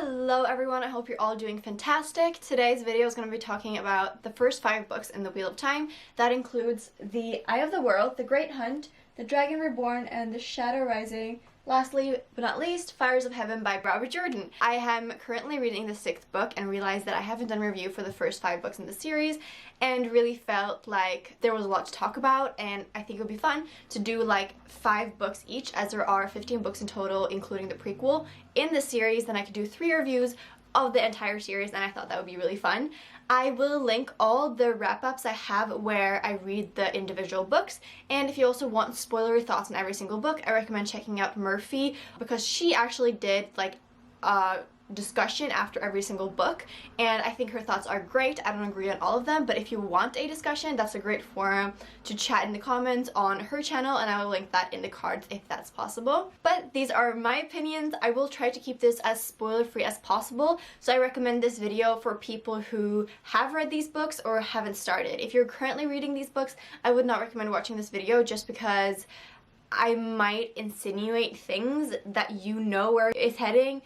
Hello everyone, I hope you're all doing fantastic. Today's video is going to be talking about the first 5 books in the Wheel of Time. That includes The Eye of the World, The Great Hunt, The Dragon Reborn, and The Shadow Rising. Lastly, but not least, Fires of Heaven by Robert Jordan. I am currently reading the 6th book and realized that I haven't done a review for the first 5 books in the series and really felt like there was a lot to talk about, and I think it would be fun to do like 5 books each, as there are 15 books in total including the prequel in the series. Then I could do 3 reviews of the entire series, and I thought that would be really fun. I will link all the wrap-ups I have where I read the individual books, and if you also want spoilery thoughts on every single book, I recommend checking out Murphy, because she actually did like a discussion after every single book, and I think her thoughts are great. I don't agree on all of them, but if you want a discussion, that's a great forum to chat in the comments on her channel, and I will link that in the cards if that's possible. But these are my opinions. I will try to keep this as spoiler-free as possible, so I recommend this video for people who have read these books or haven't started. If you're currently reading these books, I would not recommend watching this video just because I might insinuate things that you know where it's heading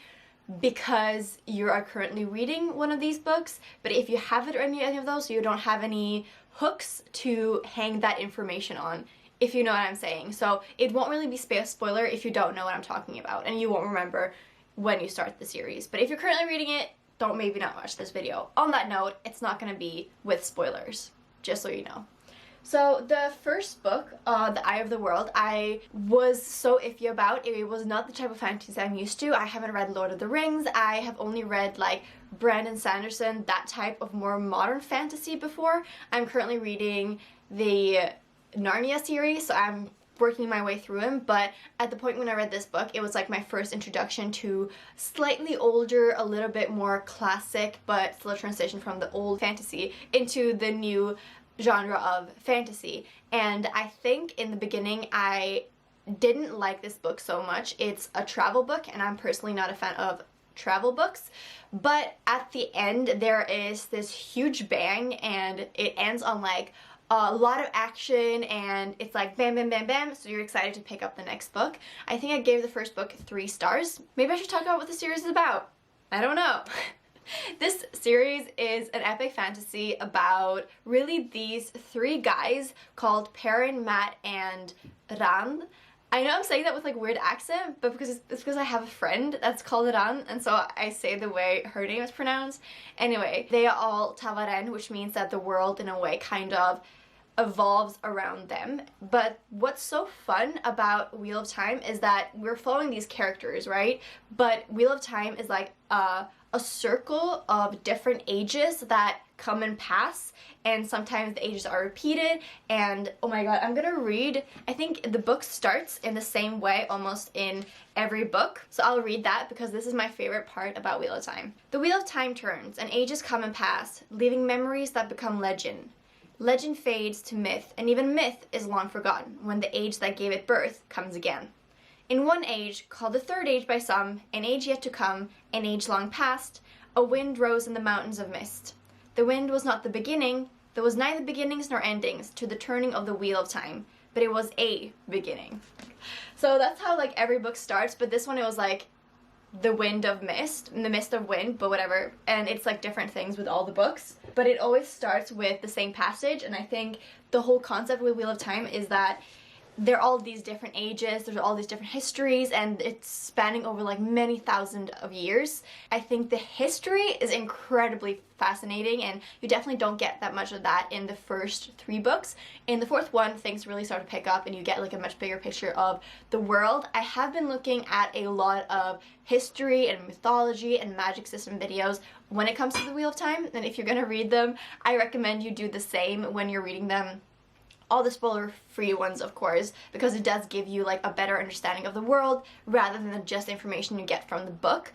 because you are currently reading one of these books. But if you haven't read any of those, you don't have any hooks to hang that information on, if you know what I'm saying. So it won't really be a spoiler if you don't know what I'm talking about, and you won't remember when you start the series. But if you're currently reading it, don't maybe not watch this video. On that note, it's not going to be with spoilers, just so you know. So the first book, The Eye of the World, I was so iffy about. It was not the type of fantasy I'm used to. I haven't read Lord of the Rings. I have only read like Brandon Sanderson, that type of more modern fantasy before. I'm currently reading the Narnia series, so I'm working my way through them, but at the point when I read this book, it was like my first introduction to slightly older, a little bit more classic, but still a transition from the old fantasy into the new genre of fantasy. And I think in the beginning I didn't like this book so much. It's a travel book, and I'm personally not a fan of travel books, but at the end there is this huge bang, and it ends on like a lot of action, and it's like bam bam bam bam, so you're excited to pick up the next book. I think I gave the first book 3 stars. Maybe I should talk about what the series is about. I don't know. This series is an epic fantasy about really these 3 guys called Perrin, Matt, and Rand. I know I'm saying that with like weird accent, but it's because I have a friend that's called Rand, and so I say the way her name is pronounced. Anyway, they are all Tavaren, which means that the world in a way kind of evolves around them. But what's so fun about Wheel of Time is that we're following these characters, right? But Wheel of Time is like a circle of different ages that come and pass, and sometimes the ages are repeated. And oh my god, I'm gonna read, I think the book starts in the same way almost in every book, so I'll read that because this is my favorite part about Wheel of Time. The wheel of time turns, and ages come and pass, leaving memories that become legend. Legend fades to myth, and even myth is long forgotten when the age that gave it birth comes again. In one age, called the third age by some, an age yet to come, an age long past, a wind rose in the mountains of mist. The wind was not the beginning, there was neither beginnings nor endings to the turning of the wheel of time, but it was a beginning. So that's how like every book starts, but this one it was like the wind of mist, the mist of wind, but whatever, and it's like different things with all the books, but it always starts with the same passage. And I think the whole concept with Wheel of Time is that there are all these different ages, there's all these different histories, and it's spanning over like many thousand of years. I think the history is incredibly fascinating, and you definitely don't get that much of that in the first 3 books. In the 4th one, things really start to pick up and you get like a much bigger picture of the world. I have been looking at a lot of history and mythology and magic system videos when it comes to the Wheel of Time, and if you're gonna read them, I recommend you do the same when you're reading them. All the spoiler-free ones, of course, because it does give you like a better understanding of the world rather than just information you get from the book.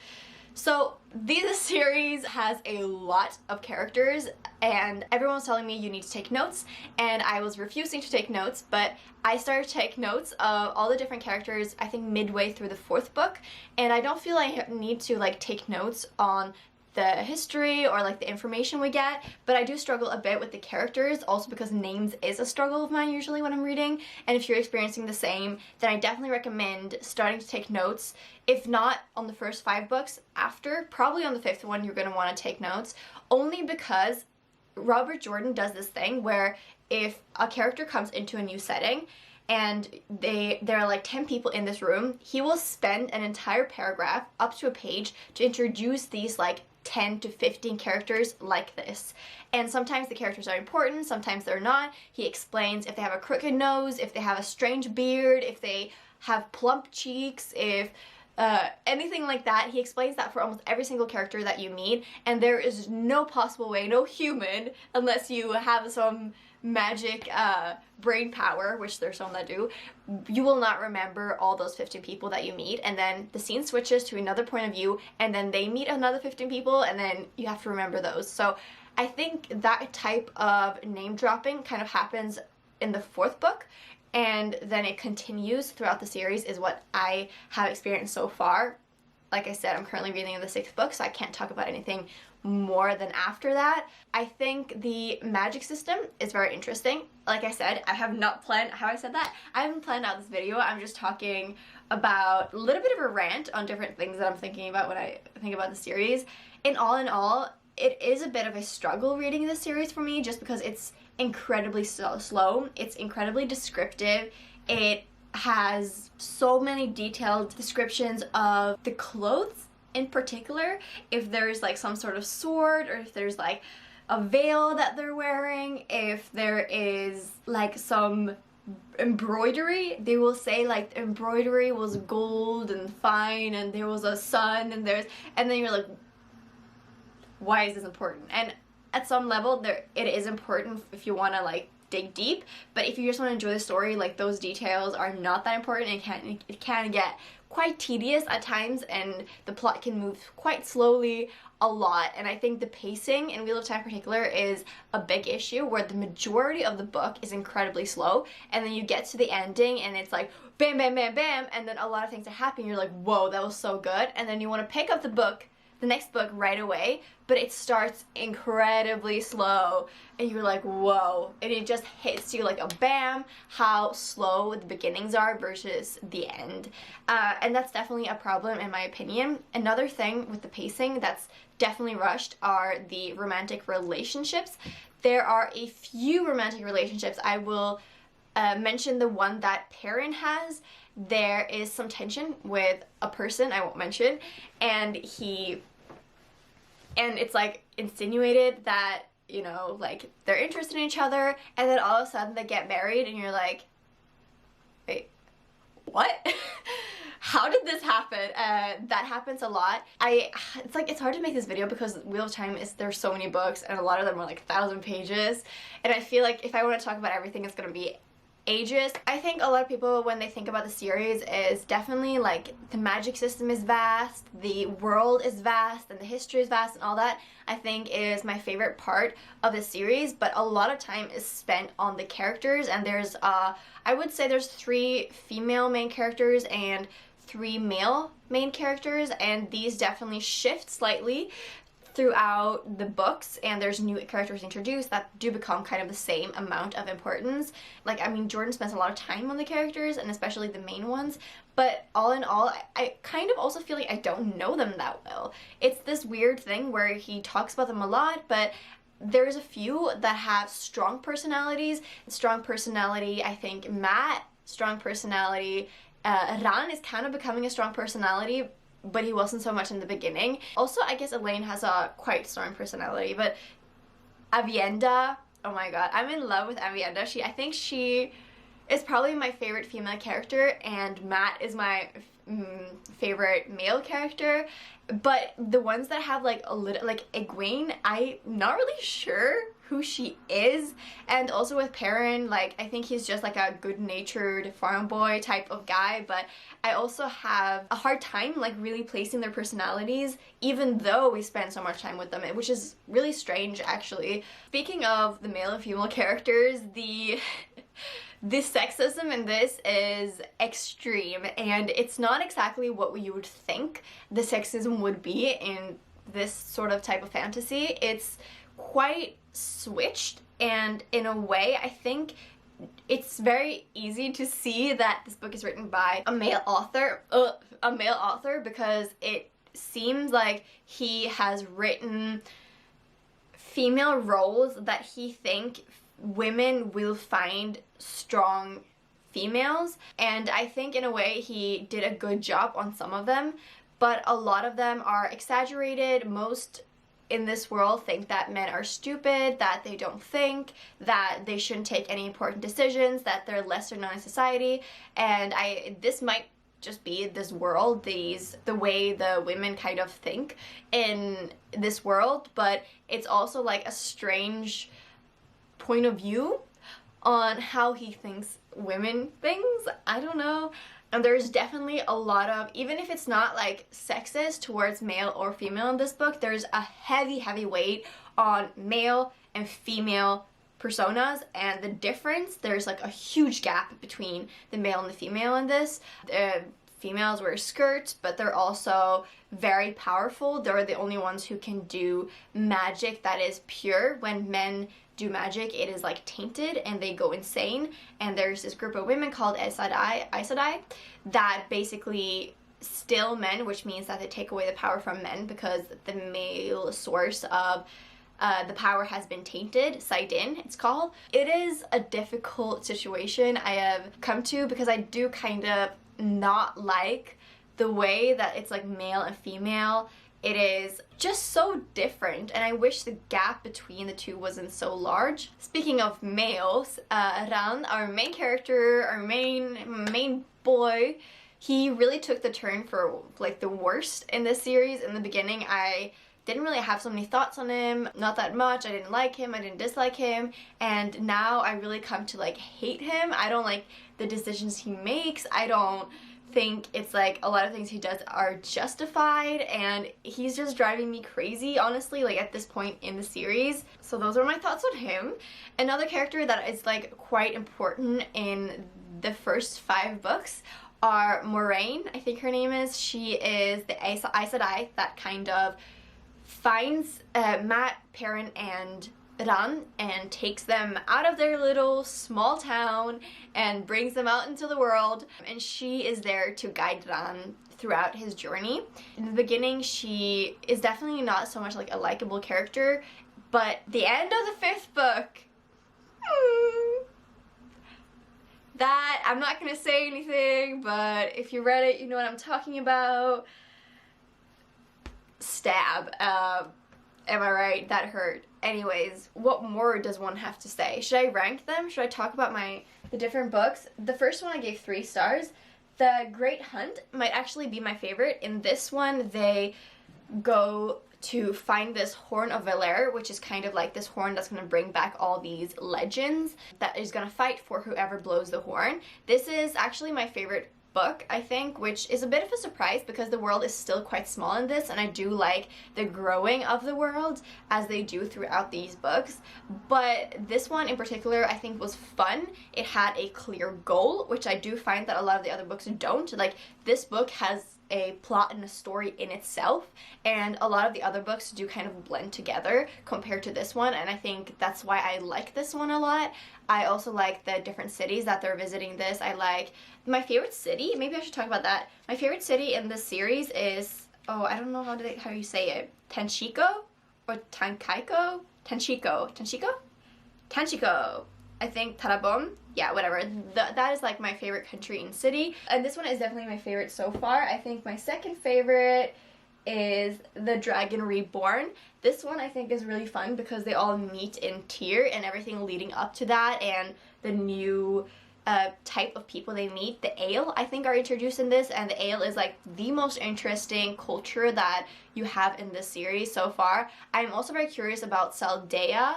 So this series has a lot of characters, and everyone was telling me you need to take notes, and I was refusing to take notes, but I started to take notes of all the different characters I think midway through the 4th book, and I don't feel I need to like take notes on the history or like the information we get, but I do struggle a bit with the characters, also because names is a struggle of mine usually when I'm reading, and if you're experiencing the same, then I definitely recommend starting to take notes. If not on the first 5 books, after, probably on the 5th one you're going to want to take notes, only because Robert Jordan does this thing where if a character comes into a new setting and there are like 10 people in this room, he will spend an entire paragraph up to a page to introduce these like 10 to 15 characters like this. And sometimes the characters are important, sometimes they're not. He explains if they have a crooked nose, if they have a strange beard, if they have plump cheeks, if anything like that. He explains that for almost every single character that you meet, and there is no possible way, no human, unless you have some magic brain power, which there's some that do, you will not remember all those 15 people that you meet, and then the scene switches to another point of view, and then they meet another 15 people, and then you have to remember those. So I think that type of name dropping kind of happens in the 4th book, and then it continues throughout the series is what I have experienced so far. Like I said, I'm currently reading the 6th book, so I can't talk about anything more than after that. I think the magic system is very interesting. Like I said, I have not planned, how I said that? I haven't planned out this video. I'm just talking about a little bit of a rant on different things that I'm thinking about when I think about the series. In all, it is a bit of a struggle reading this series for me just because it's incredibly slow. It's incredibly descriptive. It has so many detailed descriptions of the clothes in particular. If there's like some sort of sword, or if there's like a veil that they're wearing, if there is like some embroidery, they will say like the embroidery was gold and fine and there was a sun and then you're like, why is this important? And at some level it is important if you want to like dig deep, but if you just want to enjoy the story, like those details are not that important. It can get quite tedious at times, and the plot can move quite slowly a lot, and I think the pacing in Wheel of Time in particular is a big issue, where the majority of the book is incredibly slow, and then you get to the ending and it's like bam bam bam bam, and then a lot of things are happening, you're like, whoa, that was so good, and then you want to pick up the next book right away, but it starts incredibly slow and you're like, whoa, and it just hits you like a bam how slow the beginnings are versus the end, and that's definitely a problem in my opinion. Another thing with the pacing that's definitely rushed are the romantic relationships. There are a few romantic relationships. I will mention the one that Perrin has. There is some tension with a person I won't mention, and it's like insinuated that, you know, like they're interested in each other, and then all of a sudden they get married and you're like, wait, what? How did this happen? That happens a lot. It's hard to make this video because Wheel of Time there's so many books and a lot of them are like 1,000 pages, and I feel like if I want to talk about everything it's gonna be ages. I think a lot of people, when they think about the series, is definitely like the magic system is vast, the world is vast, and the history is vast, and all that I think is my favorite part of the series, but a lot of time is spent on the characters, and there's I would say there's 3 female main characters and 3 male main characters, and these definitely shift slightly throughout the books, and there's new characters introduced that do become kind of the same amount of importance. Like, I mean, Jordan spends a lot of time on the characters, and especially the main ones, but all in all, I kind of also feel like I don't know them that well. It's this weird thing where he talks about them a lot, but there's a few that have strong personalities. Strong personality, I think Matt, strong personality, Ran is kind of becoming a strong personality, but he wasn't so much in the beginning. Also, I guess Elaine has a quite strong personality, but Avienda, oh my god, I'm in love with Avienda. I think she is probably my favorite female character, and Matt is my favorite male character. But the ones that have like a little, like Egwene, I'm not really sure who she is. And also with Perrin, like, I think he's just like a good-natured farm boy type of guy, but I also have a hard time like really placing their personalities, even though we spend so much time with them, which is really strange actually. Speaking of the male and female characters, the sexism in this is extreme, and it's not exactly what you would think the sexism would be in this sort of type of fantasy. It's quite switched, and in a way I think it's very easy to see that this book is written by a male author, because it seems like he has written female roles that he think women will find strong females, and I think in a way he did a good job on some of them, but a lot of them are exaggerated. Most in this world think that men are stupid, that they don't think, that they shouldn't take any important decisions, that they're lesser known in society, and this might just be this world, the way the women kind of think in this world, but it's also like a strange point of view on how he thinks women things. I don't know. And there's definitely a lot of, even if it's not like sexist towards male or female in this book, there's a heavy weight on male and female personas, and the difference, there's like a huge gap between the male and the female in this. The females wear skirts, but they're also very powerful. They're the only ones who can do magic that is pure. When men do magic, it is like tainted and they go insane. And there's this group of women called Aes Sedai that basically still men, which means that they take away the power from men because the male source of the power has been tainted. Saidin, it's called. It is a difficult situation I have come to, because I do kind of not like the way that it's like male and female. It is just so different, and I wish the gap between the two wasn't so large. Speaking of males, Ran, our main character, our main boy, he really took the turn for like the worst in this series. In the beginning, I didn't really have so many thoughts on him, not that much. I didn't like him, I didn't dislike him, and now I really come to like hate him. I don't like the decisions he makes. I don't think it's like a lot of things he does are justified, and he's just driving me crazy, honestly, like at this point in the series. So those are my thoughts on him. Another character that is like quite important in the first 5 books are Moraine, I think her name is. She is the Aes Sedai that kind of finds Matt, Perrin, and Ran and takes them out of their little small town and brings them out into the world, and she is there to guide Ran throughout his journey. In the beginning, she is definitely not so much like a likable character, but the end of the 5th book, that, I'm not gonna say anything, but if you read it, you know what I'm talking about. Stab. Am I right? That hurt. Anyways, what more does one have to say? Should I rank them? Should I talk about the different books? The first one I gave 3 stars. The Great Hunt might actually be my favorite. In this one, they go to find this Horn of Valere, which is kind of like this horn that's going to bring back all these legends that is going to fight for whoever blows the horn. This is actually my favorite book, I think, which is a bit of a surprise because the world is still quite small in this, and I do like the growing of the world as they do throughout these books. But this one in particular I think was fun. It had a clear goal, which I do find that a lot of the other books don't. Like, this book has a plot and a story in itself, and a lot of the other books do kind of blend together compared to this one, and I think that's why I like this one a lot. I also like the different cities that they're visiting this. I like my favorite city, maybe I should talk about that. My favorite city in this series is, oh, I don't know how you say it, Tanchico or Tankaiko? Tanchico? I think Tarabon. Yeah, whatever. That is like my favorite country and city. And this one is definitely my favorite so far. I think my second favorite is the Dragon Reborn. This one I think is really fun because they all meet in Tyr and everything leading up to that, and the new type of people they meet. The Ale, I think, are introduced in this, and the Ale is like the most interesting culture that you have in this series so far. I'm also very curious about Saldea,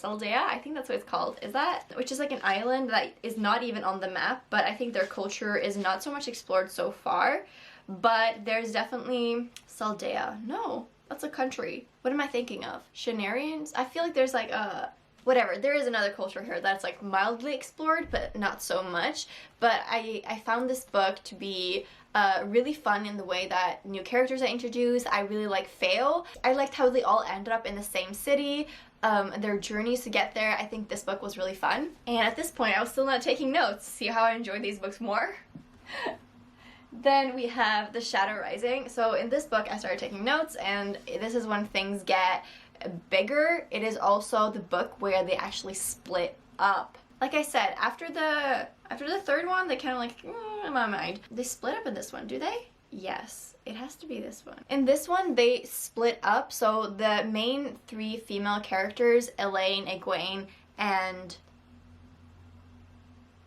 I think that's what it's called, is that? Which is like an island that is not even on the map, but I think their culture is not so much explored so far. But there's definitely Saldea. No, that's a country. What am I thinking of? Shanarians? I feel like there's like a... Whatever, there is another culture here that's like mildly explored, but not so much. But I found this book to be really fun in the way that new characters are introduced. I really like Fail. I liked how they all ended up in the same city, their journeys to get there. I think this book was really fun. And at this point, I was still not taking notes. See how I enjoyed these books more? Then we have The Shadow Rising. So in this book, I started taking notes, and this is when things get bigger. It is also the book where they actually split up. Like I said, after the third one, they kind of like, in my mind. They split up in this one, do they? Yes, it has to be this one. In this one, they split up. So the main three female characters, Elaine, Egwene, and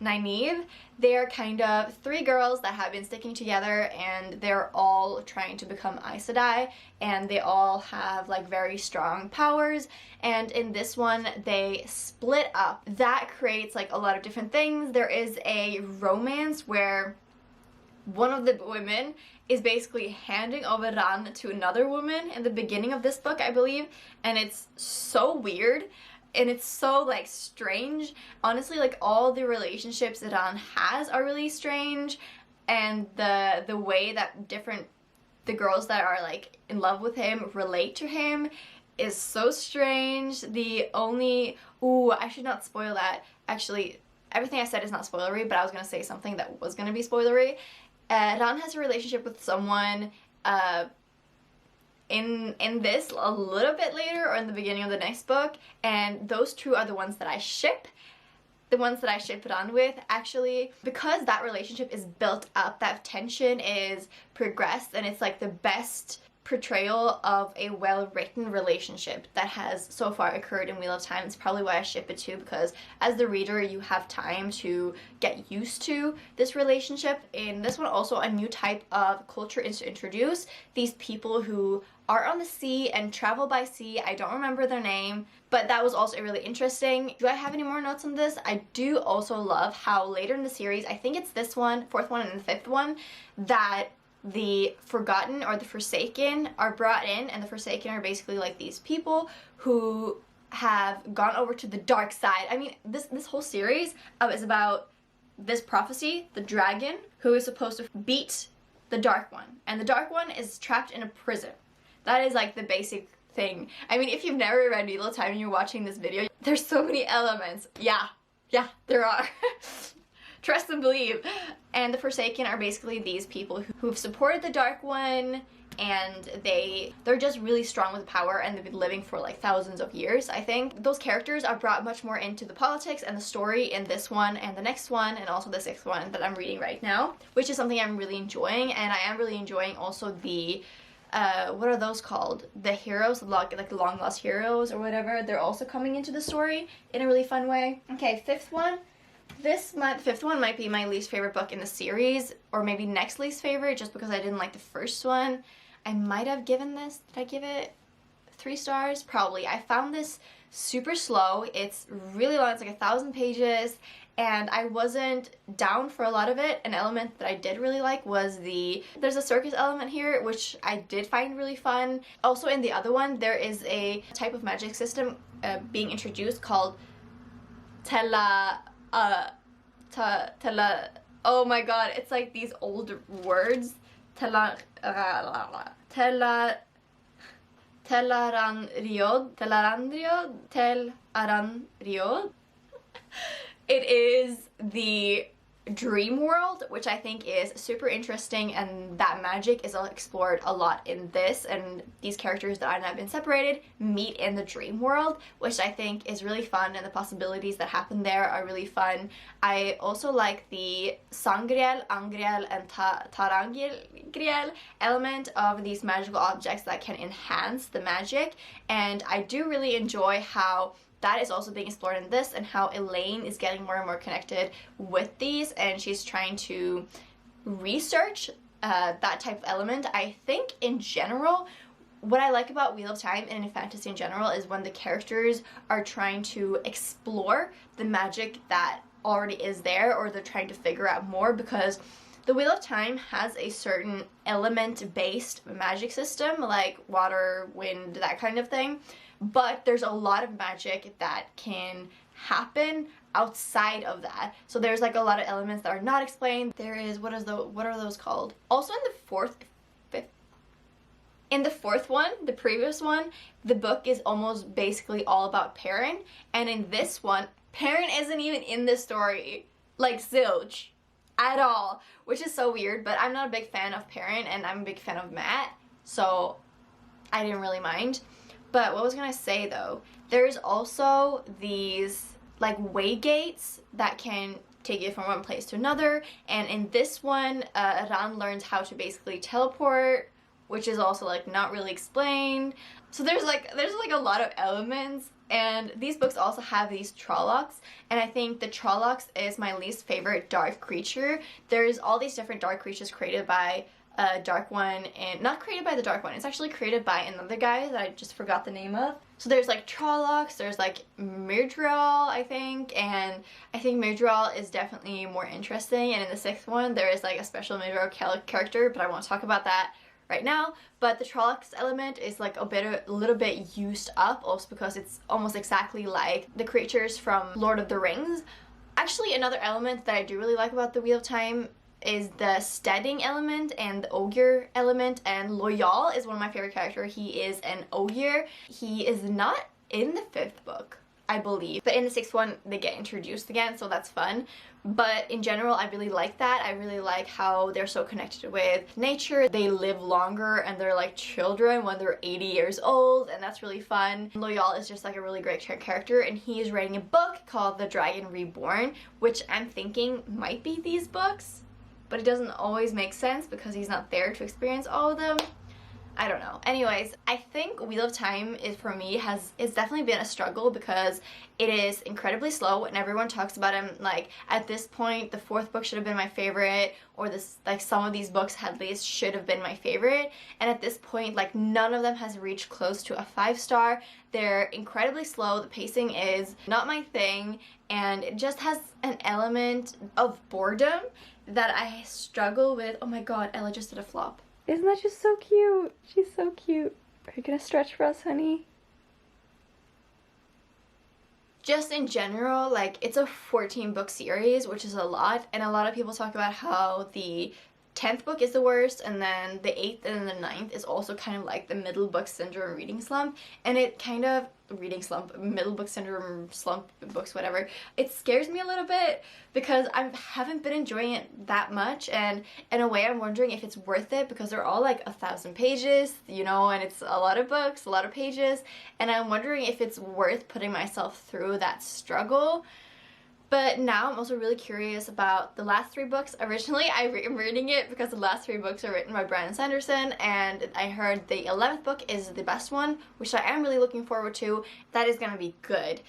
Nynaeve, they're kind of three girls that have been sticking together, and they're all trying to become Aes Sedai, and they all have like very strong powers. And in this one, they split up. That creates like a lot of different things. There is a romance where one of the women is basically handing over Ran to another woman in the beginning of this book, I believe, and it's so weird. And it's so like strange. Honestly, like all the relationships that Ran has are really strange, and the way that the girls that are like in love with him relate to him is so strange. I should not spoil that. Actually, everything I said is not spoilery, but I was gonna say something that was gonna be spoilery. Ran has a relationship with someone in this a little bit later, or in the beginning of the next book, and those two are the ones that I ship. The ones that I ship Ran with, actually, because that relationship is built up, that tension is progressed, and it's like the best portrayal of a well-written relationship that has so far occurred in Wheel of Time. It's probably why I ship it too, because as the reader you have time to get used to this relationship. In this one also, a new type of culture is introduced. These people who are on the sea and travel by sea. I don't remember their name, but that was also really interesting. Do I have any more notes on this? I do also love how later in the series, I think it's this one, fourth one and the fifth one, that the Forgotten or the Forsaken are brought in, and the Forsaken are basically like these people who have gone over to the dark side. I mean, this whole series is about this prophecy, the dragon, who is supposed to beat the Dark One, and the Dark One is trapped in a prison. That is like the basic thing. I mean, if you've never read Wheel of Time and you're watching this video, there's so many elements. Yeah, there are. Trust and believe. And the Forsaken are basically these people who've supported the Dark One, and they're just really strong with power, and they've been living for like thousands of years, I think. Those characters are brought much more into the politics and the story in this one and the next one, and also the sixth one that I'm reading right now, which is something I'm really enjoying. And I am really enjoying also the what are those called? The heroes, like the long lost heroes or whatever. They're also coming into the story in a really fun way. Okay, fifth one. The fifth one might be my least favorite book in the series, or maybe next least favorite, just because I didn't like the first one. I might have given this, did I give it 3 stars? Probably. I found this super slow. It's really long, it's like 1,000 pages, and I wasn't down for a lot of it. An element that I did really like was there's a circus element here, which I did find really fun. Also in the other one, there is a type of magic system being introduced called oh my god, it's like these old words. Telaranriod. It is the dream world, which I think is super interesting, and that magic is explored a lot in this, and these characters that have not been separated meet in the dream world, which I think is really fun, and the possibilities that happen there are really fun. I also like the Sangreal, Angreal, and Tarangreal element of these magical objects that can enhance the magic, and I do really enjoy how that is also being explored in this, and how Elaine is getting more and more connected with these, and she's trying to research that type of element. I think in general, what I like about Wheel of Time and in fantasy in general is when the characters are trying to explore the magic that already is there, or they're trying to figure out more, because the Wheel of Time has a certain element-based magic system, like water, wind, that kind of thing. But there's a lot of magic that can happen outside of that. So there's like a lot of elements that are not explained. There is, what are those called? Also in the fourth one, the previous one, the book is almost basically all about Perrin, and in this one, Perrin isn't even in the story, like zilch, at all, which is so weird. But I'm not a big fan of Perrin, and I'm a big fan of Matt, so I didn't really mind. But what was I gonna say though, there's also these like way gates that can take you from one place to another, and in this one, Ran learns how to basically teleport, which is also like not really explained. So there's like a lot of elements, and these books also have these Trollocs, and I think the Trollocs is my least favorite dark creature. There's all these different dark creatures created by Dark One, and not created by the Dark One, it's actually created by another guy that I just forgot the name of. So there's like Trollocs, there's like Myrddraal, I think, and I think Myrddraal is definitely more interesting, and in the sixth one there is like a special Myrddraal character, but I won't talk about that right now. But the Trollocs element is like a little bit used up, also because it's almost exactly like the creatures from Lord of the Rings. Actually, another element that I do really like about the Wheel of Time is the steading element and the Ogier element, and Loyal is one of my favorite characters. He is an Ogier. He is not in the fifth book, I believe, but in the sixth one they get introduced again, so that's fun. But in general, I really like that. I really like how they're so connected with nature. They live longer and they're like children when they're 80 years old, and that's really fun. Loyal is just like a really great character, and he is writing a book called The Dragon Reborn, which I'm thinking might be these books, but it doesn't always make sense because he's not there to experience all of them. I don't know. Anyways, I think Wheel of Time is, for me, it's definitely been a struggle because it is incredibly slow, and everyone talks about him like at this point the fourth book should have been my favorite, or this, like, some of these books at least should have been my favorite, and at this point like none of them has reached close to a 5-star. They're incredibly slow, the pacing is not my thing, and it just has an element of boredom that I struggle with. Oh my god, Ella just did a flop. Isn't that just so cute? She's so cute. Are you gonna stretch for us, honey? Just in general, like, it's a 14-book series, which is a lot, and a lot of people talk about how the 10th book is the worst, and then the 8th and the 9th is also kind of like the middle book syndrome reading slump, and it kind of middle book syndrome slump books, whatever. It scares me a little bit because I haven't been enjoying it that much, and in a way I'm wondering if it's worth it because they're all like 1,000 pages, you know, and it's a lot of books, a lot of pages, and I'm wondering if it's worth putting myself through that struggle. But now I'm also really curious about the last 3 books. Originally, I'm reading it because the last 3 books are written by Brandon Sanderson, and I heard the 11th book is the best one, which I am really looking forward to. That is going to be good.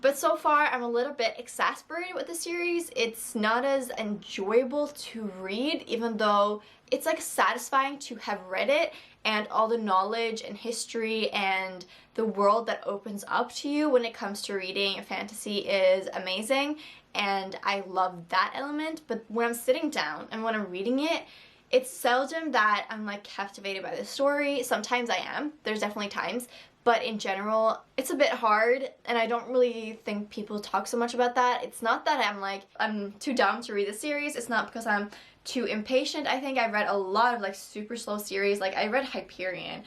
But so far, I'm a little bit exasperated with the series. It's not as enjoyable to read, even though it's like satisfying to have read it, and all the knowledge and history and the world that opens up to you when it comes to reading fantasy is amazing, and I love that element. But when I'm sitting down and when I'm reading it, it's seldom that I'm like captivated by the story. Sometimes I am, there's definitely times, but in general it's a bit hard, and I don't really think people talk so much about that. It's not that I'm too dumb to read the series, it's not because I'm too impatient. I think I've read a lot of like super slow series. Like I read Hyperion,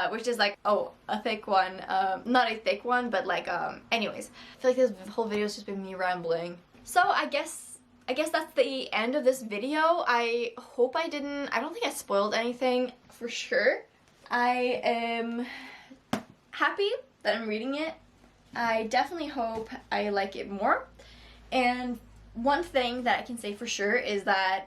which is like, oh, a thick one, not a thick one, but like anyways, I feel like this whole video has just been me rambling. So I guess that's the end of this video. I hope I don't think I spoiled anything for sure. I am happy that I'm reading it. I definitely hope I like it more. And one thing that I can say for sure is that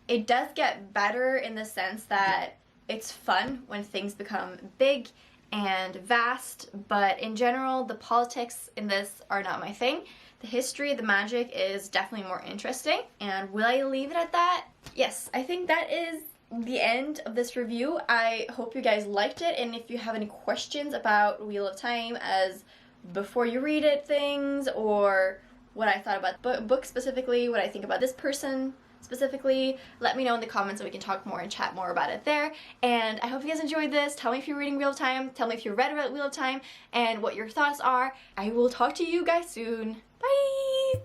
it does get better in the sense that it's fun when things become big and vast, but in general, the politics in this are not my thing. The history, the magic is definitely more interesting, and will I leave it at that? Yes, I think that is the end of this review. I hope you guys liked it, and if you have any questions about Wheel of Time as before you read it things, or what I thought about the book specifically, what I think about this person specifically, let me know in the comments so we can talk more and chat more about it there. And I hope you guys enjoyed this. Tell me if you're reading Wheel of Time, tell me if you read about Wheel of Time, and what your thoughts are. I will talk to you guys soon. Bye!